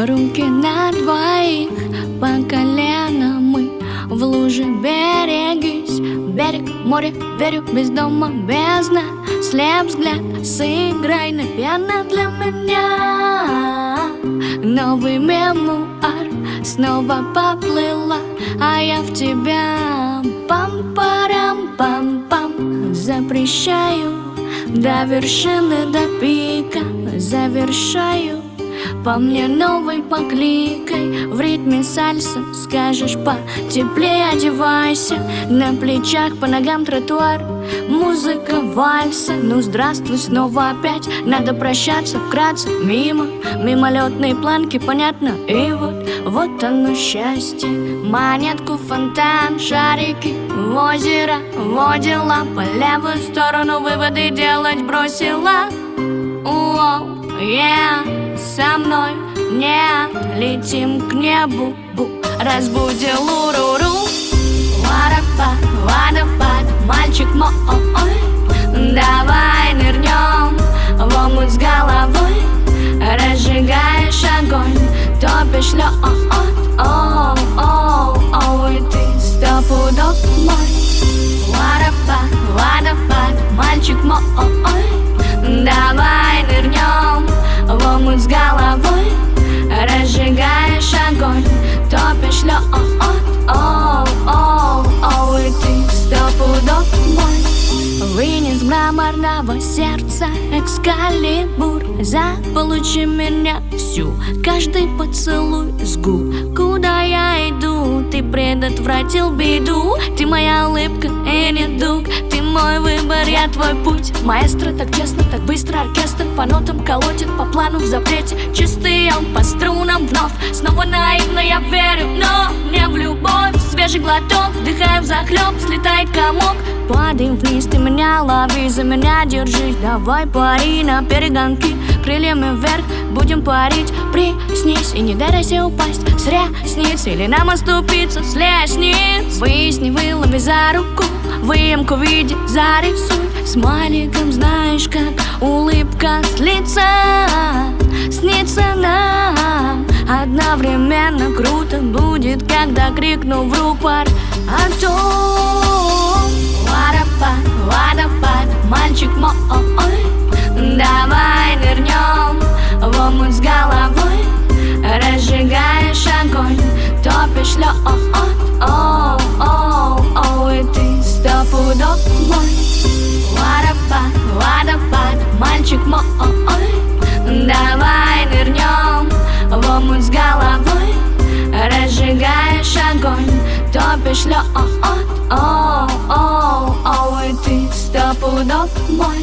Руки на двоих, по колено мы в луже берегись. Берег, море, верю, без дома, бездна. Слеп взгляд, сыграй, наверно, для меня. Новый мемуар снова поплыла, а я в тебя. Пам-парам-пам-пам. Запрещаю до вершины, до пика. Завершаю по мне новой покликой. В ритме сальса скажешь потеплее одевайся. На плечах, по ногам тротуар, музыка вальса. Ну здравствуй снова опять, надо прощаться вкратце. Мимо мимолетные планки, понятно. И вот оно счастье. Монетку, фонтан, шарики в озеро водила. По левую сторону выводы делать бросила. Со мной нет, летим к небу. Разбудил уруру. Водопад, мальчик мой, давай нырнем в омут с головой. Разжигаешь огонь, топишь лед. И ты стопудов мой. Водопад, мальчик мой, давай нырнем в омут с головой. Разжигаешь огонь, топишь лед. И ты стопудов мой. Вынес мраморного сердца экскалибур. Заполучи меня всю, каждый поцелуй с губ. Куда я иду, ты предотвратил беду. Ты моя улыбка и недуг, ты мой выбор, я твой путь. Маэстро так честно, так быстро оркестр по нотам колотит, по плану в запрете. Чистый он по струнам вновь. Снова наивно я верю, но не в любовь. Свежий глоток, вдыхаю взахлеб, слетает комок. Падаем вниз, ты меня лови, за меня держись. Давай пари на перегонки, крыльями вверх будем парить. Приснись и не дай росе упасть. Зря снится или нам оступиться с лестниц. Выясни, вылови за руку, выемку в виде зарисуй. Смайликом знаешь, как улыбка с лица. Снится нам одновременно круто будет, когда крикну в рупор о том. Водопад, мальчик мой, давай нырнем в омут с головой. Разжигаешь огонь, топишь лед. И ты стопудов мой. Водопад, мальчик мой, давай нырнем в омут с головой. Разжигаешь огонь, топишь лед. И ты стопудов мой.